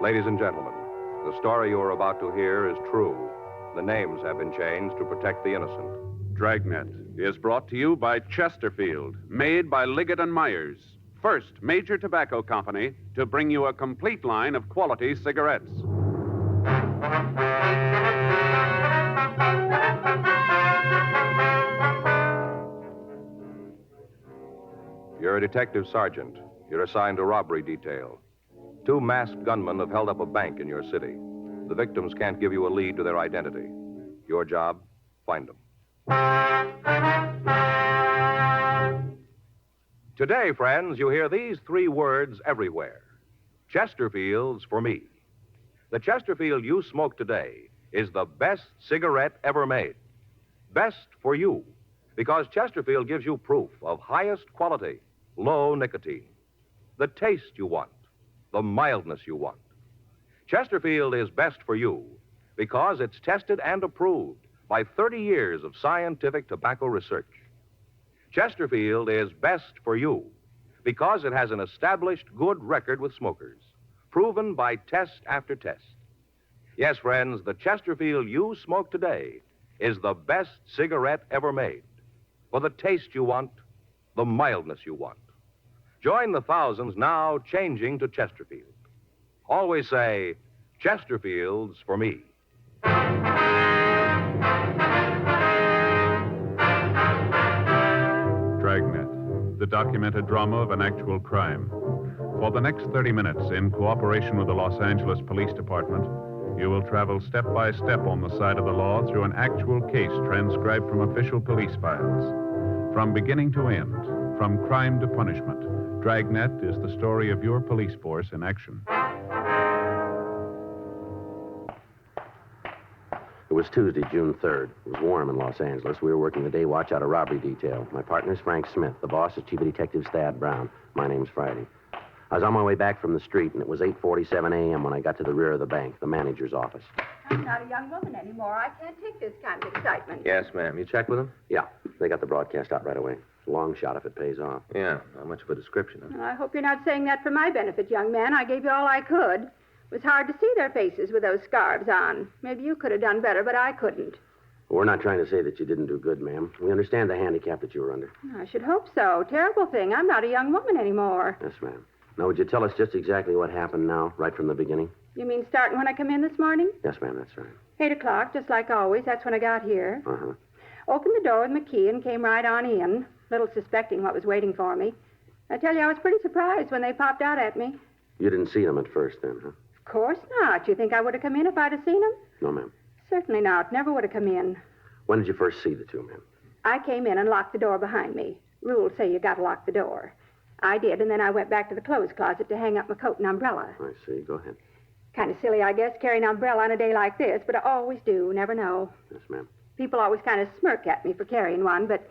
Ladies and gentlemen, the story you are about to hear is true. The names have been changed to protect the innocent. Dragnet is brought to you by Chesterfield, made by Liggett and Myers, first major tobacco company to bring you a complete line of quality cigarettes. You're a detective sergeant. You're assigned to robbery detail. 2 masked gunmen have held up a bank in your city. The victims can't give you a lead to their identity. Your job, find them. Today, friends, you hear these 3 words everywhere. Chesterfield's for me. The Chesterfield you smoke today is the best cigarette ever made. Best for you, because Chesterfield gives you proof of highest quality, low nicotine. The taste you want, the mildness you want. Chesterfield is best for you because it's tested and approved by 30 years of scientific tobacco research. Chesterfield is best for you because it has an established good record with smokers, proven by test after test. Yes, friends, the Chesterfield you smoke today is the best cigarette ever made. For the taste you want, the mildness you want. Join the thousands now changing to Chesterfield. Always say, Chesterfield's for me. Dragnet, the documented drama of an actual crime. For the next 30 minutes, in cooperation with the Los Angeles Police Department, you will travel step by step on the side of the law through an actual case transcribed from official police files. From beginning to end, from crime to punishment, Dragnet is the story of your police force in action. It was Tuesday, June 3rd. It was warm in Los Angeles. We were working the day watch out of robbery detail. My partner's Frank Smith. The boss is Chief of Detectives Thad Brown. My name's Friday. I was on my way back from the street, and it was 8:47 a.m. when I got to the rear of the bank, the manager's office. I'm not a young woman anymore. I can't take this kind of excitement. Yes, ma'am. You checked with them? Yeah, they got the broadcast out right away. It's a long shot if it pays off. Yeah, not much of a description, huh? Well, I hope you're not saying that for my benefit, young man. I gave you all I could. It was hard to see their faces with those scarves on. Maybe you could have done better, but I couldn't. We're not trying to say that you didn't do good, ma'am. We understand the handicap that you were under. I should hope so. Terrible thing. I'm not a young woman anymore. Yes, ma'am. Now, would you tell us just exactly what happened now, right from the beginning? You mean starting when I come in this morning? Yes, ma'am, that's right. 8 o'clock, just like always. That's when I got here. Uh-huh. Opened the door with my key and came right on in, little suspecting what was waiting for me. I tell you, I was pretty surprised when they popped out at me. You didn't see them at first, then, huh? Of course not. You think I would have come in if I'd have seen them? No, ma'am. Certainly not. Never would have come in. When did you first see the 2, ma'am? I came in and locked the door behind me. Rules say you got to lock the door. I did, and then I went back to the clothes closet to hang up my coat and umbrella. I see. Go ahead. Kind of silly, I guess, carrying an umbrella on a day like this, but I always do. Never know. Yes, ma'am. People always kind of smirk at me for carrying one, but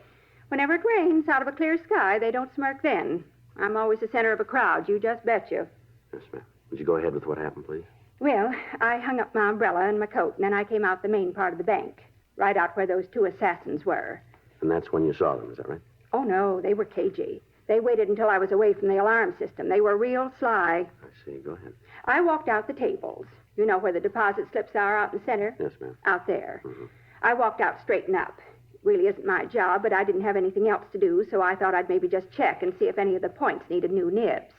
whenever it rains out of a clear sky, they don't smirk then. I'm always the center of a crowd, you just bet you. Yes, ma'am. Would you go ahead with what happened, please? Well, I hung up my umbrella and my coat, and then I came out the main part of the bank, right out where those 2 assassins were. And that's when you saw them, is that right? Oh, no, they were cagey. They waited until I was away from the alarm system. They were real sly. I see. Go ahead. I walked out the tables. You know where the deposit slips are out in the center? Yes, ma'am. Out there. Mm-hmm. I walked out straight and up. It really isn't my job, but I didn't have anything else to do, so I thought I'd maybe just check and see if any of the points needed new nibs.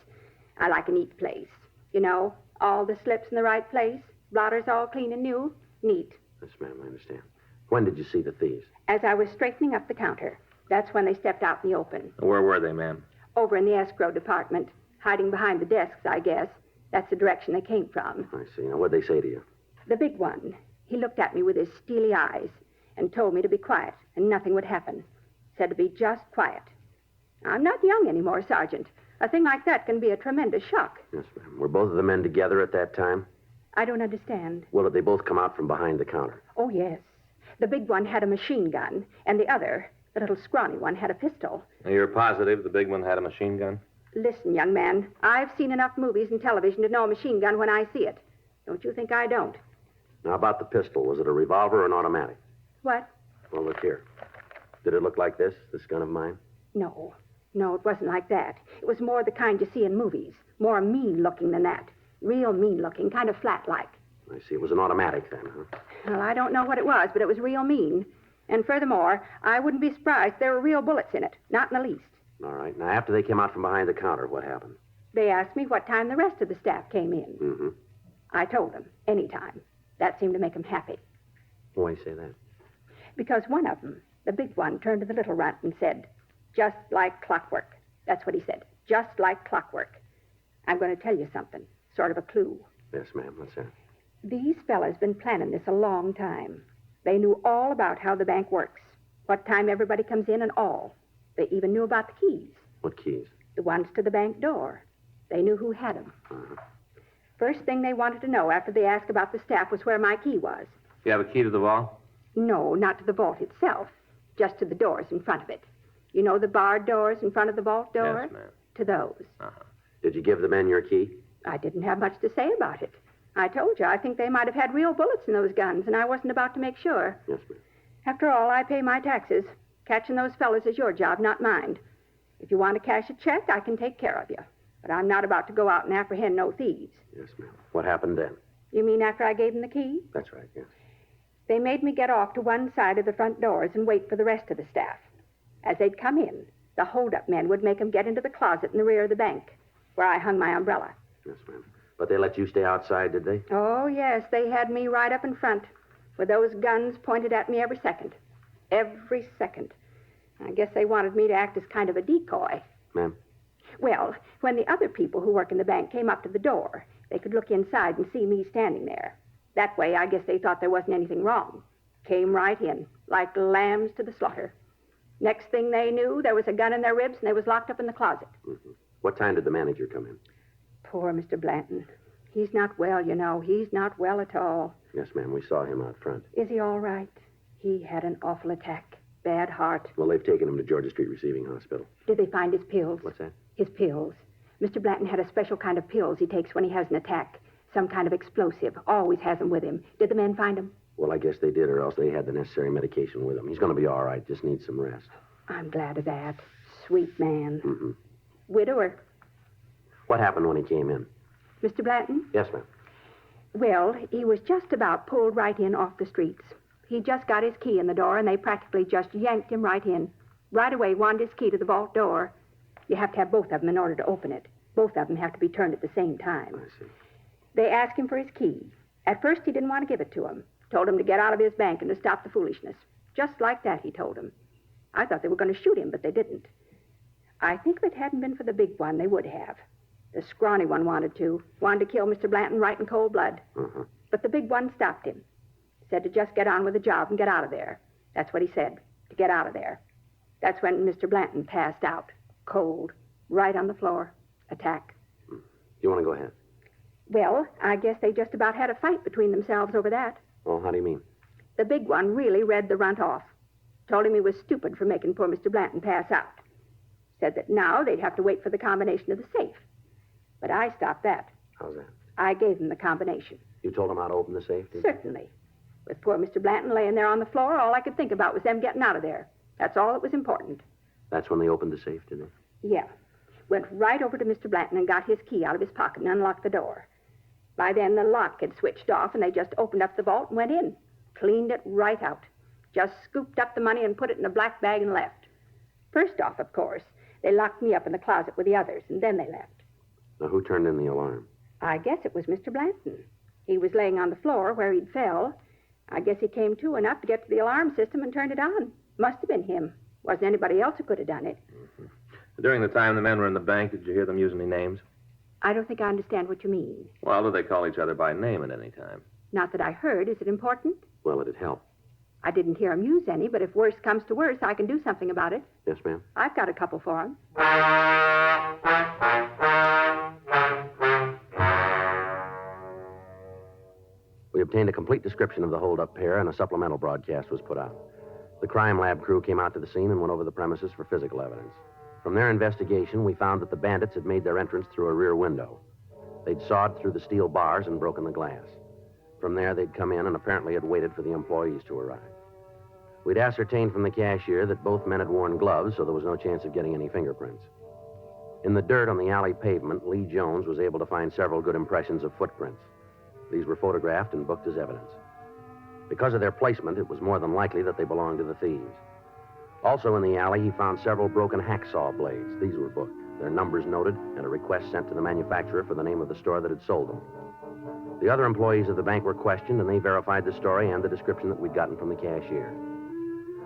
I like a neat place. You know, all the slips in the right place, blotters all clean and new. Neat. Yes, ma'am, I understand. When did you see the thieves? As I was straightening up the counter, that's when they stepped out in the open. Where were they, ma'am? Over in the escrow department, hiding behind the desks, I guess. That's the direction they came from. I see. Now, what'd they say to you? The big one, he looked at me with his steely eyes and told me to be quiet and nothing would happen. Said to be just quiet. I'm not young anymore, Sergeant. A thing like that can be a tremendous shock. Yes, ma'am. Were both of the men together at that time? I don't understand. Well, did they both come out from behind the counter? Oh, yes. The big one had a machine gun, and the other, the little scrawny one, had a pistol. Now, you're positive the big one had a machine gun? Listen, young man, I've seen enough movies and television to know a machine gun when I see it. Don't you think I don't? Now, about the pistol, was it a revolver or an automatic? What? Well, look here. Did it look like this gun of mine? No, it wasn't like that. It was more the kind you see in movies. More mean-looking than that. Real mean-looking, kind of flat-like. I see. It was an automatic then, huh? Well, I don't know what it was, but it was real mean. And furthermore, I wouldn't be surprised if there were real bullets in it. Not in the least. All right. Now, after they came out from behind the counter, what happened? They asked me what time the rest of the staff came in. Mm-hmm. I told them, any time. That seemed to make them happy. Why do you say that? Because one of them, the big one, turned to the little runt and said, just like clockwork. That's what he said. Just like clockwork. I'm going to tell you something. Sort of a clue. Yes, ma'am. What's that? These fellas been planning this a long time. They knew all about how the bank works, what time everybody comes in and all. They even knew about the keys, What keys? the ones to the bank door. They knew who had them. Uh-huh. First thing they wanted to know after they asked about the staff was where my key was. You have a key to the vault? No, not to the vault itself, just to the doors in front of it. You know the barred doors in front of the vault door? Yes, ma'am. To those. Uh-huh. Did you give the men your key? I didn't have much to say about it. I told you, I think they might have had real bullets in those guns, and I wasn't about to make sure. Yes, ma'am. After all, I pay my taxes. Catching those fellas is your job, not mine. If you want to cash a check, I can take care of you. But I'm not about to go out and apprehend no thieves. Yes, ma'am. What happened then? You mean after I gave them the key? That's right, yes. They made me get off to one side of the front doors and wait for the rest of the staff. As they'd come in, the hold-up men would make them get into the closet in the rear of the bank, where I hung my umbrella. Yes, ma'am. But they let you stay outside, did they? Oh, yes, they had me right up in front, with those guns pointed at me every second. Every second. I guess they wanted me to act as kind of a decoy. Ma'am? Well, when the other people who work in the bank came up to the door, they could look inside and see me standing there. That way, I guess they thought there wasn't anything wrong. Came right in, like lambs to the slaughter. Next thing they knew, there was a gun in their ribs and they was locked up in the closet. Mm-hmm. What time did the manager come in? Poor Mr. Blanton. He's not well, you know. He's not well at all. Yes, ma'am. We saw him out front. Is he all right? He had an awful attack. Bad heart. Well, they've taken him to Georgia Street Receiving Hospital. Did they find his pills? What's that? His pills. Mr. Blanton had a special kind of pills he takes when he has an attack. Some kind of explosive. Always has them with him. Did the men find them? Well, I guess they did, or else they had the necessary medication with him. He's going to be all right. Just needs some rest. I'm glad of that. Sweet man. Mm-hmm. Widower. What happened when he came in? Mr. Blanton? Yes, ma'am. Well, he was just about pulled right in off the streets. He just got his key in the door, and they practically just yanked him right in. Right away, wanted his key to the vault door. You have to have both of them in order to open it. Both of them have to be turned at the same time. I see. They asked him for his key. At first, he didn't want to give it to him. Told him to get out of his bank and to stop the foolishness. Just like that, he told him. I thought they were going to shoot him, but they didn't. I think if it hadn't been for the big one, they would have. The scrawny one wanted to kill Mr. Blanton right in cold blood. Uh-huh. But the big one stopped him. Said to just get on with the job and get out of there. That's what he said, to get out of there. That's when Mr. Blanton passed out, cold, right on the floor. Attack. You want to go ahead? Well, I guess they just about had a fight between themselves over that. Oh, how do you mean? The big one really read the runt off. Told him he was stupid for making poor Mr. Blanton pass out. Said that now they'd have to wait for the combination of the safe. But I stopped that. How's that? I gave him the combination. You told him how to open the safe, did you? Certainly. With poor Mr. Blanton laying there on the floor, all I could think about was them getting out of there. That's all that was important. That's when they opened the safe, did they? Yeah. Went right over to Mr. Blanton and got his key out of his pocket and unlocked the door. By then, the lock had switched off, and they just opened up the vault and went in. Cleaned it right out. Just scooped up the money and put it in a black bag and left. First off, of course, they locked me up in the closet with the others, and then they left. Now, who turned in the alarm? I guess it was Mr. Blanton. He was laying on the floor where he'd fell. I guess he came to enough to get to the alarm system and turned it on. Must have been him. Wasn't anybody else who could have done it. Mm-hmm. During the time the men were in the bank, did you hear them use any names? I don't think I understand what you mean. Well, do they call each other by name at any time? Not that I heard. Is it important? Well, it'd help. I didn't hear him use any, but if worse comes to worse, I can do something about it. Yes, ma'am? I've got a couple for him. We obtained a complete description of the hold-up pair, and a supplemental broadcast was put out. The crime lab crew came out to the scene and went over the premises for physical evidence. From their investigation, we found that the bandits had made their entrance through a rear window. They'd sawed through the steel bars and broken the glass. From there, they'd come in and apparently had waited for the employees to arrive. We'd ascertained from the cashier that both men had worn gloves, so there was no chance of getting any fingerprints. In the dirt on the alley pavement, Lee Jones was able to find several good impressions of footprints. These were photographed and booked as evidence. Because of their placement, it was more than likely that they belonged to the thieves. Also in the alley, he found several broken hacksaw blades. These were booked, their numbers noted, and a request sent to the manufacturer for the name of the store that had sold them. The other employees of the bank were questioned, and they verified the story and the description that we'd gotten from the cashier.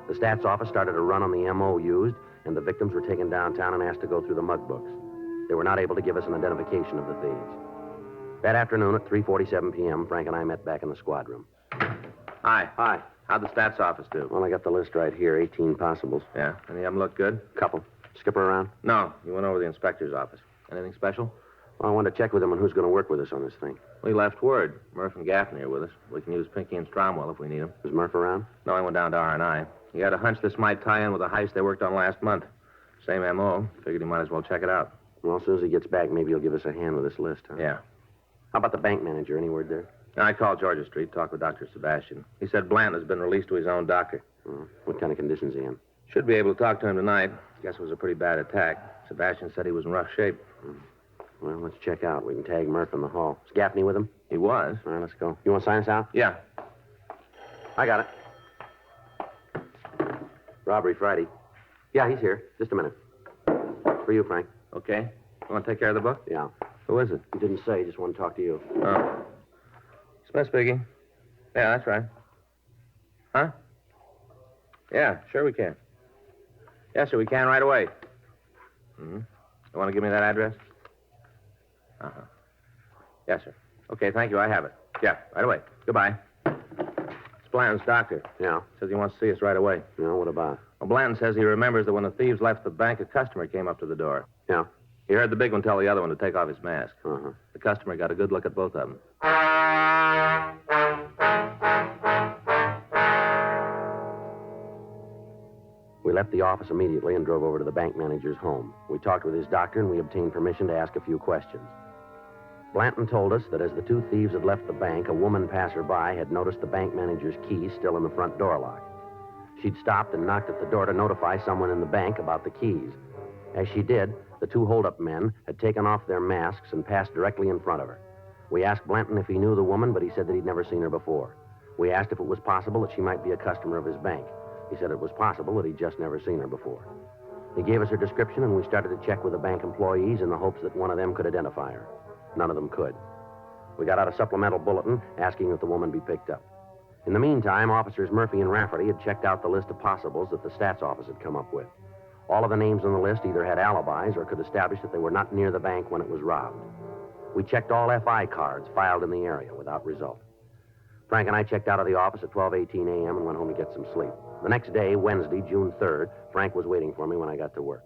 The stats office started a run on the M.O. used, and the victims were taken downtown and asked to go through the mug books. They were not able to give us an identification of the thieves. That afternoon at 3:47 p.m., Frank and I met back in the squad room. Hi. Hi. How'd the stats office do? Well, I got the list right here, 18 possibles. Yeah. Any of them look good? Couple. Skipper around? No. You went over to the inspector's office. Anything special? Well, I wanted to check with him on who's going to work with us on this thing. We left word. Murph and Gaffney are with us. We can use Pinky and Stromwell if we need them. Is Murph around? No, I went down to R&I. He had a hunch this might tie in with a heist they worked on last month. Same M.O. Figured he might as well check it out. Well, as soon as he gets back, maybe he'll give us a hand with this list, huh? Yeah. How about the bank manager? Any word there? I called Georgia Street, talked with Dr. Sebastian. He said Blanton has been released to his own doctor. What kind of conditions is he in? Should be able to talk to him tonight. Guess it was a pretty bad attack. Sebastian said he was in rough shape. Well, let's check out. We can tag Murph in the hall. Is Gaffney with him? He was. All right, let's go. You want to sign us out? Yeah. I got it. Robbery Friday. Yeah, he's here. Just a minute. For you, Frank. Okay. You want to take care of the book? Yeah. Who is it? He didn't say. Just want to talk to you. Oh. Smith speaking. Yeah, that's right. Huh? Yeah, sure we can. Yes, sir, we can right away. Mm-hmm. You want to give me that address? Uh-huh. Yes, sir. Okay, thank you. I have it. Yeah, right away. Goodbye. It's Blanton's doctor. Yeah. Says he wants to see us right away. Yeah, what about? Well, Blanton says he remembers that when the thieves left the bank, a customer came up to the door. Yeah. He heard the big one tell the other one to take off his mask. Uh-huh. The customer got a good look at both of them. We left the office immediately and drove over to the bank manager's home. We talked with his doctor, and we obtained permission to ask a few questions. Blanton told us that as the two thieves had left the bank, a woman passerby had noticed the bank manager's keys still in the front door lock. She'd stopped and knocked at the door to notify someone in the bank about the keys. As she did, the two hold-up men had taken off their masks and passed directly in front of her. We asked Blanton if he knew the woman, but he said that he'd never seen her before. We asked if it was possible that she might be a customer of his bank. He said it was possible that he'd just never seen her before. He gave us her description, and we started to check with the bank employees in the hopes that one of them could identify her. None of them could. We got out a supplemental bulletin asking that the woman be picked up. In the meantime, officers Murphy and Rafferty had checked out the list of possibles that the stats office had come up with. All of the names on the list either had alibis or could establish that they were not near the bank when it was robbed. We checked all FI cards filed in the area without result. Frank and I checked out of the office at 12:18 a.m. and went home to get some sleep. The next day, Wednesday, June 3rd, Frank was waiting for me when I got to work.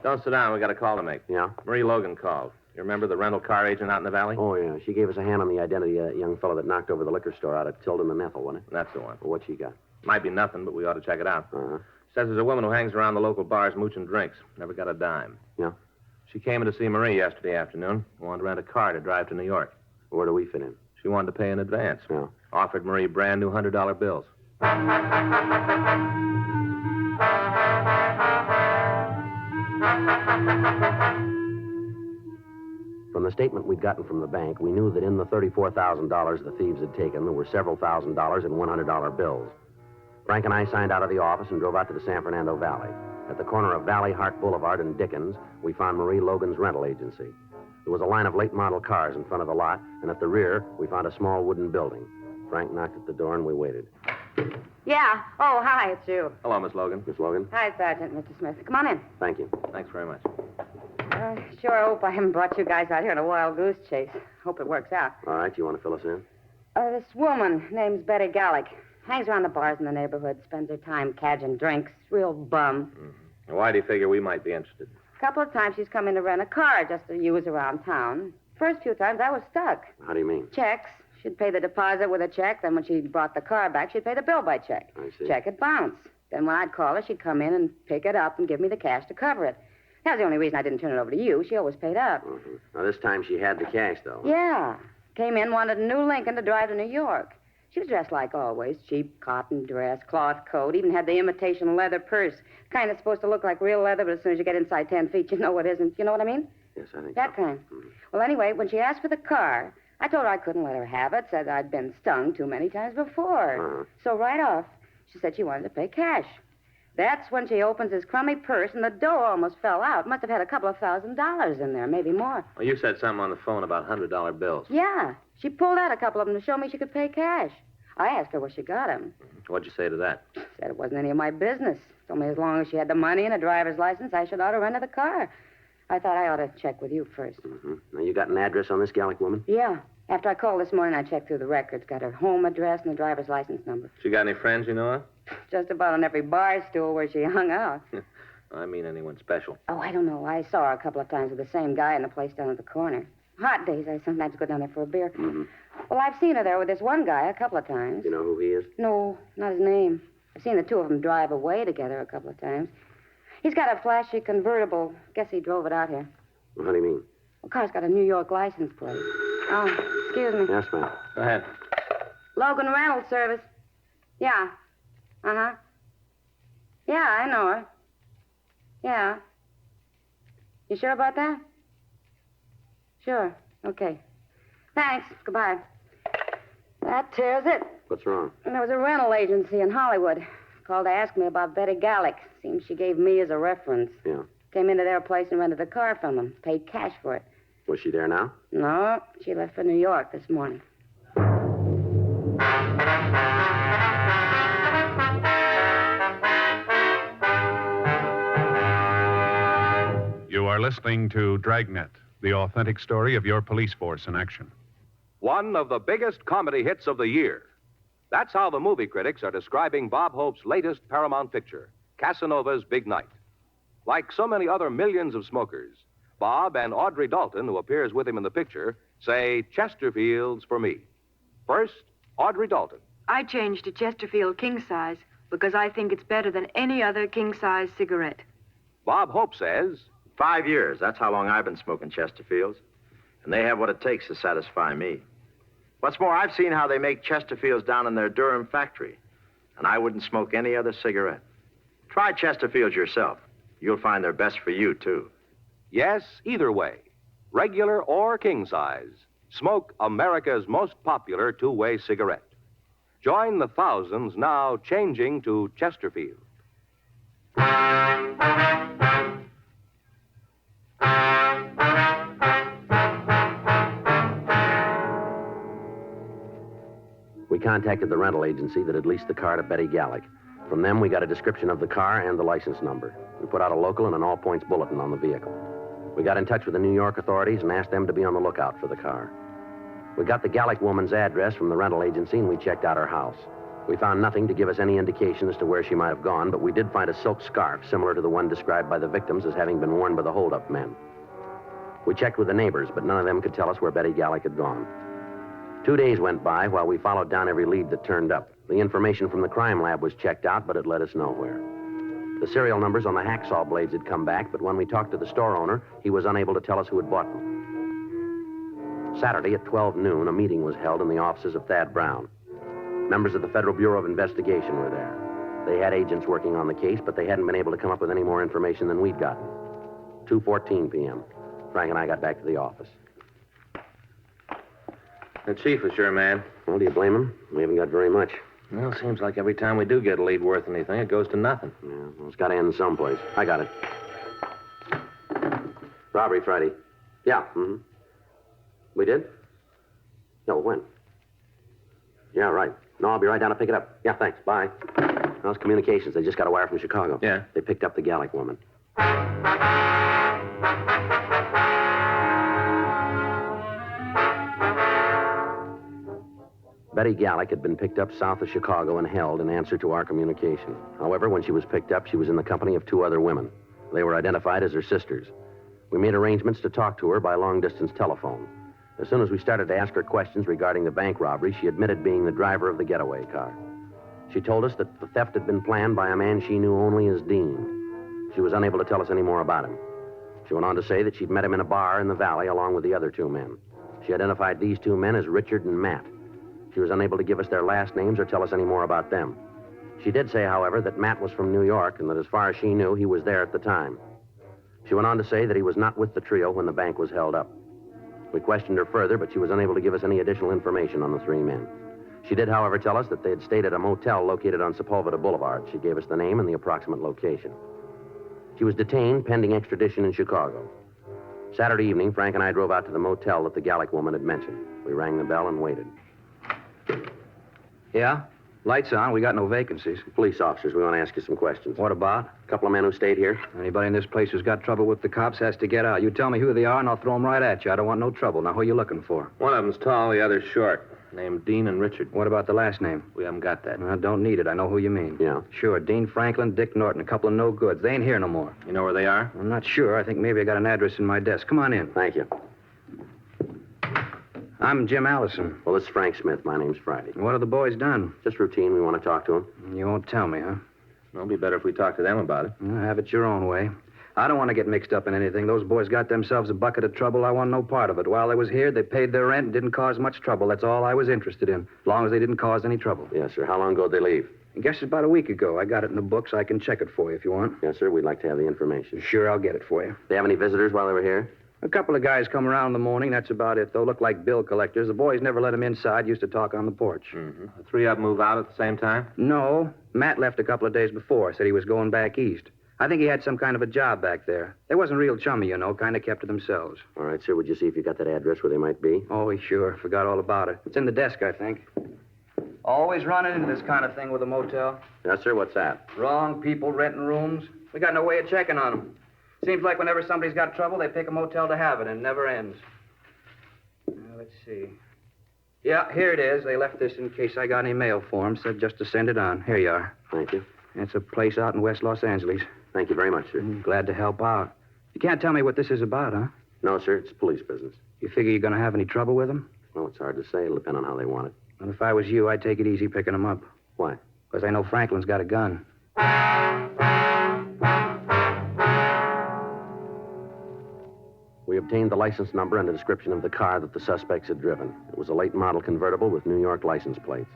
Don't sit down. We got a call to make. Yeah? Marie Logan called. You remember the rental car agent out in the valley? Oh, yeah. She gave us a hand on the identity of that young fellow that knocked over the liquor store out at Tilden and Ethel, wasn't it? That's the one. Well, what she got? Might be nothing, but we ought to check it out. Uh-huh. Says there's a woman who hangs around the local bars mooching drinks. Never got a dime. Yeah? She came in to see Marie yesterday afternoon. Wanted to rent a car to drive to New York. Where do we fit in? She wanted to pay in advance. Yeah. Offered Marie brand new $100 bills. From the statement we'd gotten from the bank, we knew that in the $34,000 the thieves had taken, there were several $1,000s in $100 bills. Frank and I signed out of the office and drove out to the San Fernando Valley. At the corner of Valley Hart Boulevard and Dickens, we found Marie Logan's rental agency. There was a line of late model cars in front of the lot, and at the rear, we found a small wooden building. Frank knocked at the door, and we waited. Yeah. Oh, hi, it's you. Hello, Miss Logan. Miss Logan? Hi, Sergeant, Mr. Smith. Come on in. Thank you. Thanks very much. Sure hope I haven't brought you guys out here on a wild goose chase. Hope it works out. All right, you want to fill us in? This woman, name's Betty Gallick, hangs around the bars in the neighborhood, spends her time cadging drinks. Real bum. Mm-hmm. Why do you figure we might be interested? A couple of times she's come in to rent a car just to use around town. First few times I was stuck. How do you mean? Checks. She'd pay the deposit with a check. Then when she brought the car back, she'd pay the bill by check. I see. Check would bounce. Then when I'd call her, she'd come in and pick it up and give me the cash to cover it. That was the only reason I didn't turn it over to you. She always paid up. Now, this time she had the cash, though. Yeah. Came in, wanted a new Lincoln to drive to New York. She was dressed like always. Cheap cotton dress, cloth coat, even had the imitation leather purse. Kind of supposed to look like real leather, but as soon as you get inside 10 feet, you know it isn't. You know what I mean? Yes, I think That so. kind. Well, anyway, when she asked for the car, I told her I couldn't let her have it, said I'd been stung too many times before. So right off, she said she wanted to pay cash. That's when she opens his crummy purse, and the dough almost fell out. Must have had a couple of $1,000s in there, maybe more. Well, you said something on the phone about $100 bills. Yeah, she pulled out a couple of them to show me she could pay cash. I asked her where she got them. What'd you say to that? Said it wasn't any of my business. Told me as long as she had the money and a driver's license, I should ought to rent her the car. I thought I ought to check with you first. Now, you got an address on this Gallic woman? Yeah. After I called this morning, I checked through the records. Got her home address and the driver's license number. She got any friends you know of? Just about on every bar stool where she hung out. I mean anyone special. Oh, I don't know. I saw her a couple of times with the same guy in the place down at the corner. Hot days, I sometimes go down there for a beer. Well, I've seen her there with this one guy a couple of times. You know who he is? No, not his name. I've seen the two of them drive away together a couple of times. He's got a flashy convertible. Guess he drove it out here. Well, how do you mean? The car's got a New York license plate. Oh, excuse me. Yes, ma'am. Go ahead. Logan Rental Service. Yeah. Uh-huh. Yeah, I know her. Yeah. You sure about that? Sure. Okay. Thanks. Goodbye. That tears it. What's wrong? There was a rental agency in Hollywood. Called to ask me about Betty Gallic. Seems she gave me as a reference. Yeah. Came into their place and rented a car from them. Paid cash for it. Was she there now? No, she left for New York this morning. You are listening to Dragnet, the authentic story of your police force in action. One of the biggest comedy hits of the year. That's how the movie critics are describing Bob Hope's latest Paramount picture, Casanova's Big Night. Like so many other millions of smokers, Bob and Audrey Dalton, who appears with him in the picture, say Chesterfield's for me. First, Audrey Dalton. I changed to Chesterfield king size because I think it's better than any other king size cigarette. Bob Hope says, 5 years. That's how long I've been smoking Chesterfields. And they have what it takes to satisfy me. What's more, I've seen how they make Chesterfields down in their Durham factory. And I wouldn't smoke any other cigarette. Try Chesterfields yourself. You'll find they're best for you, too. yes, either way, regular or king size, smoke America's most popular two-way cigarette. Join the thousands now changing to Chesterfield. We contacted the rental agency that had leased the car to Betty Gallic. From them, we got a description of the car and the license number. We put out a local and an all-points bulletin on the vehicle. We got in touch with the New York authorities and asked them to be on the lookout for the car. We got the Gallic woman's address from the rental agency, and we checked out her house. We found nothing to give us any indication as to where she might have gone, but we did find a silk scarf similar to the one described by the victims as having been worn by the hold-up men. We checked with the neighbors, but none of them could tell us where Betty Gallic had gone. 2 days went by while we followed down every lead that turned up. The information from the crime lab was checked out, but it led us nowhere. The serial numbers on the hacksaw blades had come back, but when we talked to the store owner, he was unable to tell us who had bought them. Saturday at 12 noon, a meeting was held in the offices of Thad Brown. Members of the Federal Bureau of Investigation were there. They had agents working on the case, but they hadn't been able to come up with any more information than we'd gotten. 2:14 p.m. Frank and I got back to the office. The chief was your man. Well, do you blame him? We haven't got very much. Well, seems like every time we do get a lead worth anything, it goes to nothing. Yeah, well, it's got to end someplace. I got it. Robbery Friday. Yeah, We did? No, when? Yeah, right. No, I'll be right down to pick it up. Yeah, thanks. Bye. How's communications? They just got a wire from Chicago. Yeah. They picked up the Gallic woman. Betty Gallic had been picked up south of Chicago and held in answer to our communication. However, when she was picked up, she was in the company of 2 other women. They were identified as her sisters. We made arrangements to talk to her by long-distance telephone. As soon as we started to ask her questions regarding the bank robbery, she admitted being the driver of the getaway car. She told us that the theft had been planned by a man she knew only as Dean. She was unable to tell us any more about him. She went on to say that she'd met him in a bar in the valley along with the other 2 men. She identified these 2 men as Richard and Matt. She was unable to give us their last names or tell us any more about them. She did say, however, that Matt was from New York and that as far as she knew, he was there at the time. She went on to say that he was not with the trio when the bank was held up. We questioned her further, but she was unable to give us any additional information on the three men. She did, however, tell us that they had stayed at a motel located on Sepulveda Boulevard. She gave us the name and the approximate location. She was detained pending extradition in Chicago. Saturday evening, Frank and I drove out to the motel that the Gallic woman had mentioned. We rang the bell and waited. Yeah? Lights on. We got no vacancies. Police officers, we want to ask you some questions. What about? A couple of men who stayed here. Anybody in this place who's got trouble with the cops has to get out. You tell me who they are, and I'll throw them right at you. I don't want no trouble. Now, who are you looking for? One of them's tall, the other's short. Named Dean and Richard. What about the last name? We haven't got that. I don't need it. I know who you mean. Yeah. Sure. Dean Franklin, Dick Norton, a couple of no goods. They ain't here no more. You know where they are? I'm not sure. I think maybe I got an address in my desk. Come on in. Thank you. I'm Jim Allison. Well, this is Frank Smith. My name's Friday. What have the boys done? Just routine. We want to talk to them. You won't tell me, huh? It'll be better if we talk to them about it. Well, have it your own way. I don't want to get mixed up in anything. Those boys got themselves a bucket of trouble. I want no part of it. While they was here, they paid their rent and didn't cause much trouble. That's all I was interested in, as long as they didn't cause any trouble. Yes, sir. How long ago did they leave? I guess it's about a week ago. I got it in the books. I can check it for you if you want. Yes, sir. We'd like to have the information. Sure, I'll get it for you. They have any visitors while they were here? A couple of guys come around in the morning. That's about it. They'll look like bill collectors. The boys never let them inside. Used to talk on the porch. Mm-hmm. The three of them move out at the same time? No. Matt left a couple of days before. Said he was going back east. I think he had some kind of a job back there. They wasn't real chummy, you know. Kind of kept to themselves. All right, sir. Would you see if you got that address where they might be? Oh, sure. Forgot all about it. It's in the desk, I think. Always running into this kind of thing with a motel. Yes, sir. What's that? Wrong people renting rooms. We got no way of checking on them. Seems like whenever somebody's got trouble, they pick a motel to have it, and it never ends. Now, let's see. Yeah, here it is. They left this in case I got any mail for them. Said just to send it on. Here you are. Thank you. It's a place out in West Los Angeles. Thank you very much, sir. Glad to help out. You can't tell me what this is about, huh? No, sir. It's police business. You figure you're going to have any trouble with them? Well, it's hard to say. It'll depend on how they want it. Well, if I was you, I'd take it easy picking them up. Why? Because I know Franklin's got a gun. We obtained the license number and a description of the car that the suspects had driven. It was a late model convertible with New York license plates.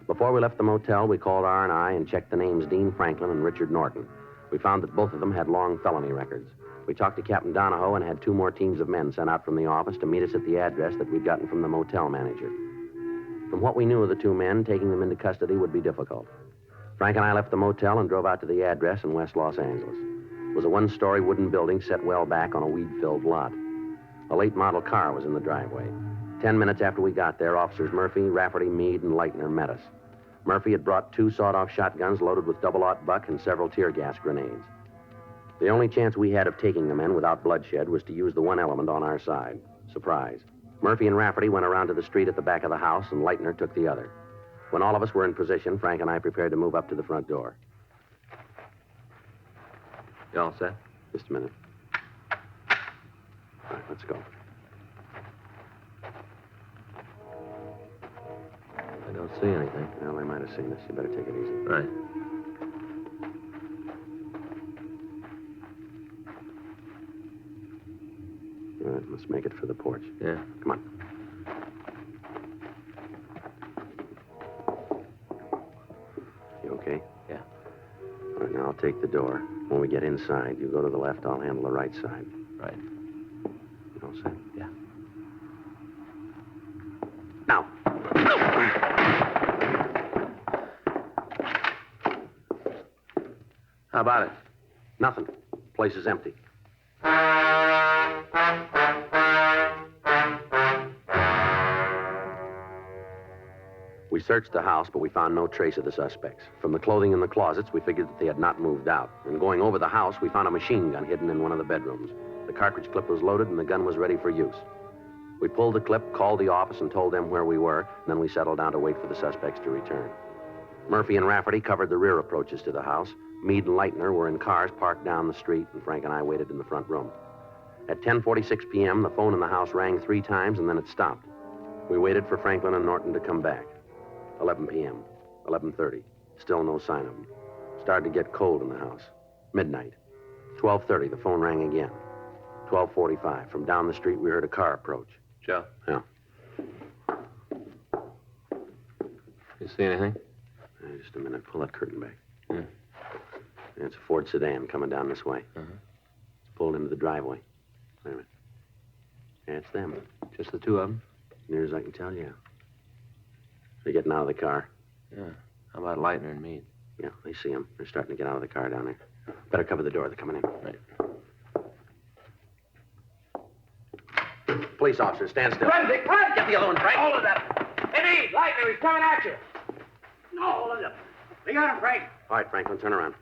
Before we left the motel, we called R&I and checked the names Dean Franklin and Richard Norton. We found that both of them had long felony records. We talked to Captain Donahoe and had two more teams of men sent out from the office to meet us at the address that we'd gotten from the motel manager. From what we knew of the two men, taking them into custody would be difficult. Frank and I left the motel and drove out to the address in West Los Angeles. It was a one-story wooden building set well back on a weed-filled lot. A late model car was in the driveway. 10 minutes after we got there, Officers Murphy, Rafferty, Meade, and Leitner met us. Murphy had brought two sawed-off shotguns loaded with double-aught buck and several tear gas grenades. The only chance we had of taking the men without bloodshed was to use the one element on our side, surprise. Murphy and Rafferty went around to the street at the back of the house, and Leitner took the other. When all of us were in position, Frank and I prepared to move up to the front door. You all set? Just a minute. All right, let's go. I don't see anything. Well, they might have seen us. You better take it easy. Right. All right, let's make it for the porch. Yeah. Come on. You okay? Yeah. All right, now I'll take the door. When we get inside, you go to the left, I'll handle the right side. Right. You all set? Yeah. Now. How about it? Nothing. Place is empty. We searched the house, but we found no trace of the suspects. From the clothing in the closets, we figured that they had not moved out. And going over the house, we found a machine gun hidden in one of the bedrooms. The cartridge clip was loaded, and the gun was ready for use. We pulled the clip, called the office, and told them where we were, and then we settled down to wait for the suspects to return. Murphy and Rafferty covered the rear approaches to the house. Meade and Leitner were in cars parked down the street, and Frank and I waited in the front room. At 10:46 p.m., the phone in the house rang 3 times, and then it stopped. We waited for Franklin and Norton to come back. 11 p.m., 11:30. Still no sign of them. Started to get cold in the house. Midnight. 12:30, the phone rang again. 12:45. From down the street, we heard a car approach. Joe? Yeah. You see anything? Just a minute. Pull that curtain back. Yeah. It's a Ford sedan coming down this way. Uh-huh. It's pulled into the driveway. Wait a minute. Yeah, it's them. Just the two of them? Near as I can tell, yeah. They're getting out of the car. Yeah. How about Lightner and Meade? Yeah, they see them. They're starting to get out of the car down there. Better cover the door. They're coming in. Right. Police officer, stand still. Run, Dick, run! Get the other one, Frank. Hold it up. Hey, Meade, Lightner, he's coming at you. No, hold it up. We got him, Frank. All right, Franklin, turn around.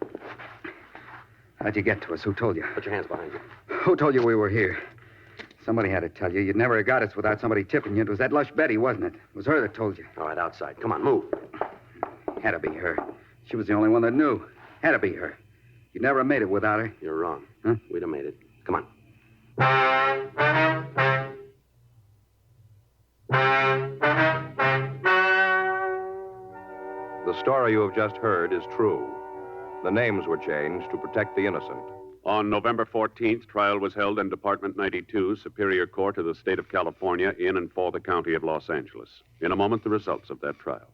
How'd you get to us? Who told you? Put your hands behind you. Who told you we were here? Somebody had to tell you. You'd never have got us without somebody tipping you. It was that lush Betty, wasn't it? It was her that told you. All right, outside. Come on, move. Had to be her. She was the only one that knew. Had to be her. You'd never have made it without her. You're wrong. Huh? We'd have made it. Come on. The story you have just heard is true. The names were changed to protect the innocent. On November 14th, trial was held in Department 92, Superior Court of the State of California, in and for the County of Los Angeles. In a moment, the results of that trial.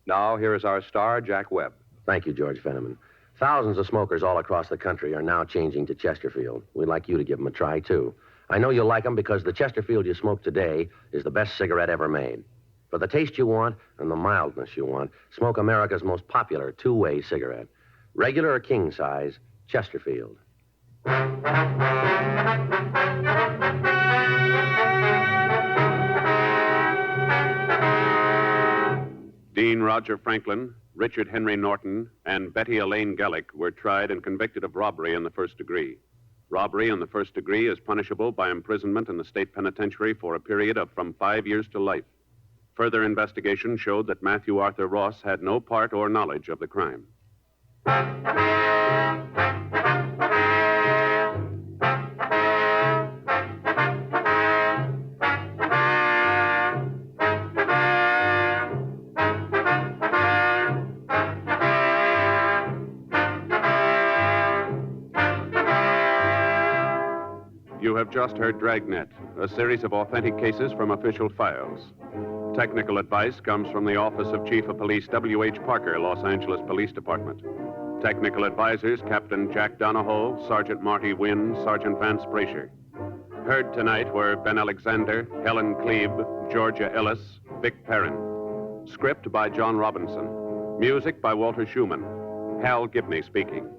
Now, here is our star, Jack Webb. Thank you, George Fenneman. Thousands of smokers all across the country are now changing to Chesterfield. We'd like you to give them a try, too. I know you'll like them because the Chesterfield you smoke today is the best cigarette ever made. For the taste you want and the mildness you want, smoke America's most popular two-way cigarette. Regular or king size, Chesterfield. Dean Roger Franklin, Richard Henry Norton, and Betty Elaine Gellick were tried and convicted of robbery in the first degree. Robbery in the first degree is punishable by imprisonment in the state penitentiary for a period of from 5 years to life. Further investigation showed that Matthew Arthur Ross had no part or knowledge of the crime. You have just heard Dragnet, a series of authentic cases from official files. Technical advice comes from the Office of Chief of Police W.H. Parker, Los Angeles Police Department. Technical advisors, Captain Jack Donahoe, Sergeant Marty Wynn, Sergeant Vance Brasher. Heard tonight were Ben Alexander, Helen Klebe, Georgia Ellis, Vic Perrin. Script by John Robinson. Music by Walter Schumann. Hal Gibney speaking.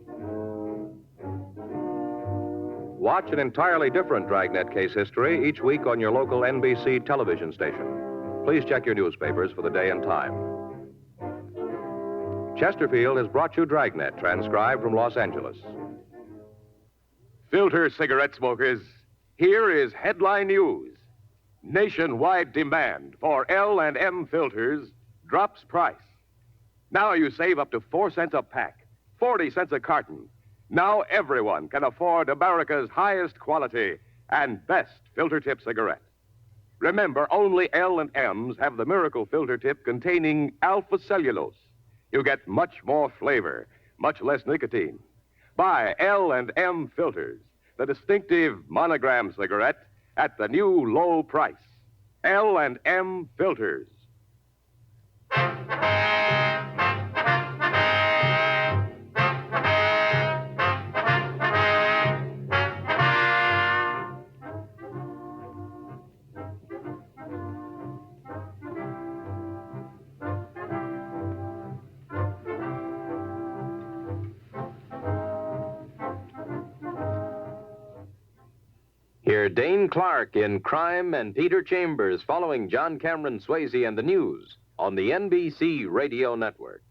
Watch an entirely different Dragnet case history each week on your local NBC television station. Please check your newspapers for the day and time. Chesterfield has brought you Dragnet, transcribed from Los Angeles. Filter cigarette smokers, here is headline news. Nationwide demand for L&M filters drops price. Now you save up to 4 cents a pack, 40 cents a carton. Now everyone can afford America's highest quality and best filter tip cigarette. Remember, only L&M's have the miracle filter tip containing alpha cellulose. You get much more flavor, much less nicotine. Buy L&M filters, the distinctive monogram cigarette at the new low price. L&M filters. Hear Dane Clark in Crime and Peter Chambers following John Cameron Swayze and the news on the NBC Radio Network.